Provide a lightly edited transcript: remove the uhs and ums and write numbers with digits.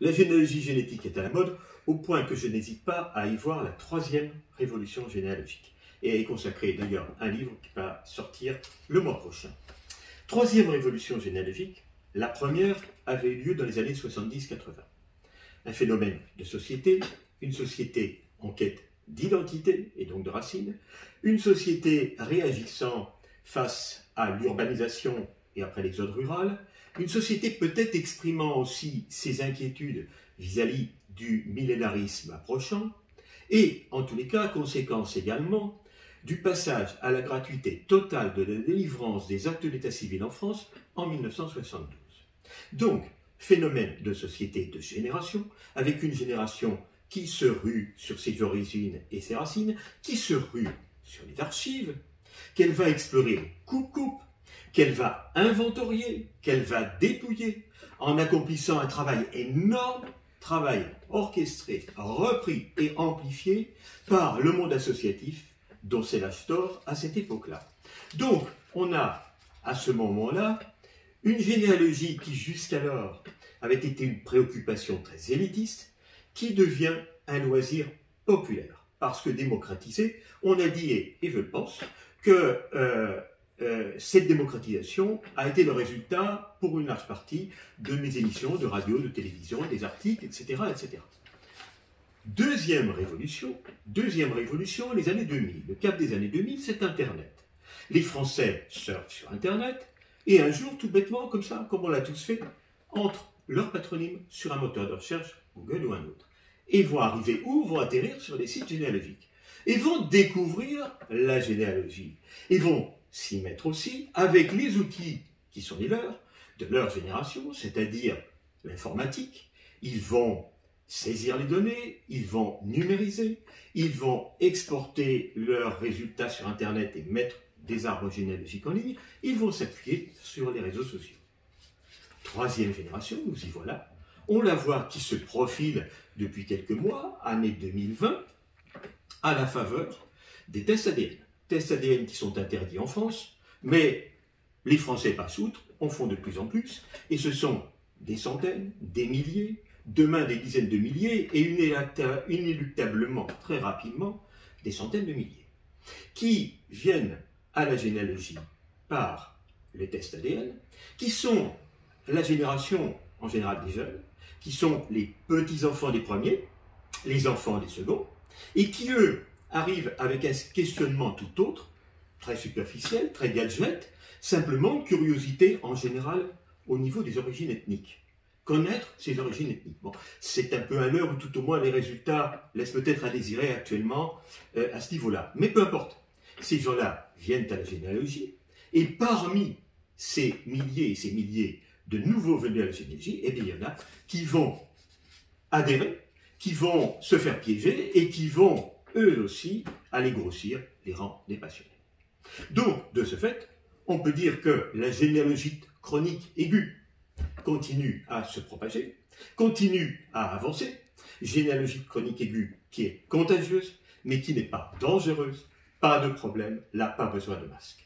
La généalogie génétique est à la mode, au point que je n'hésite pas à y voir la troisième révolution généalogique, et à y consacrer d'ailleurs un livre qui va sortir le mois prochain. Troisième révolution généalogique, la première avait eu lieu dans les années 70-80. Un phénomène de société, une société en quête d'identité et donc de racines, une société réagissant face à l'urbanisation et après l'exode rural, une société peut-être exprimant aussi ses inquiétudes vis-à-vis du millénarisme approchant, et en tous les cas, conséquence également du passage à la gratuité totale de la délivrance des actes d'état civil en France en 1972. Donc, phénomène de société de génération, avec une génération qui se rue sur ses origines et ses racines, qui se rue sur les archives, qu'elle va explorer coupe-coupe, qu'elle va inventorier, qu'elle va dépouiller, en accomplissant un travail énorme, travail orchestré, repris et amplifié par le monde associatif, dont c'est l'âge d'or à cette époque-là. Donc, on a, à ce moment-là, une généalogie qui, jusqu'alors, avait été une préoccupation très élitiste, qui devient un loisir populaire. Parce que démocratisé, on a dit, et je le pense, que cette démocratisation a été le résultat, pour une large partie, de mes émissions de radio, de télévision, des articles, etc. etc. Deuxième révolution, les années 2000. Le cap des années 2000, c'est Internet. Les Français surfent sur Internet, et un jour, tout bêtement, comme ça, comme on l'a tous fait, entrent leur patronyme sur un moteur de recherche, Google ou un autre, et vont arriver où? Vont atterrir sur des sites généalogiques, et vont découvrir la généalogie, et vont s'y mettre aussi avec les outils qui sont les leurs, de leur génération, c'est-à-dire l'informatique. Ils vont saisir les données, ils vont numériser, ils vont exporter leurs résultats sur Internet et mettre des arbres généalogiques en ligne, ils vont s'appuyer sur les réseaux sociaux. Troisième génération, nous y voilà, on la voit qui se profile depuis quelques mois, année 2020, à la faveur des tests ADN. Tests ADN qui sont interdits en France, mais les Français passent outre, en font de plus en plus, et ce sont des centaines, des milliers, demain des dizaines de milliers, et inéluctablement, très rapidement, des centaines de milliers, qui viennent à la généalogie par les tests ADN, qui sont la génération, en général des jeunes, qui sont les petits-enfants des premiers, les enfants des seconds, et qui, eux, arrivent avec un questionnement tout autre, très superficiel, très gadget, simplement curiosité en général au niveau des origines ethniques. Connaître ses origines ethniques. Bon, c'est un peu un leurre, ou tout au moins les résultats laissent peut-être à désirer actuellement à ce niveau-là. Mais peu importe, ces gens-là viennent à la généalogie, et parmi ces milliers de nouveaux venus à la généalogie, eh bien, il y en a qui vont adhérer, qui vont se faire piéger, et qui vont eux aussi, aller grossir les rangs des passionnés. Donc, de ce fait, on peut dire que la généalogie chronique aiguë continue à se propager, continue à avancer, généalogie chronique aiguë qui est contagieuse, mais qui n'est pas dangereuse, pas de problème, là, pas besoin de masque.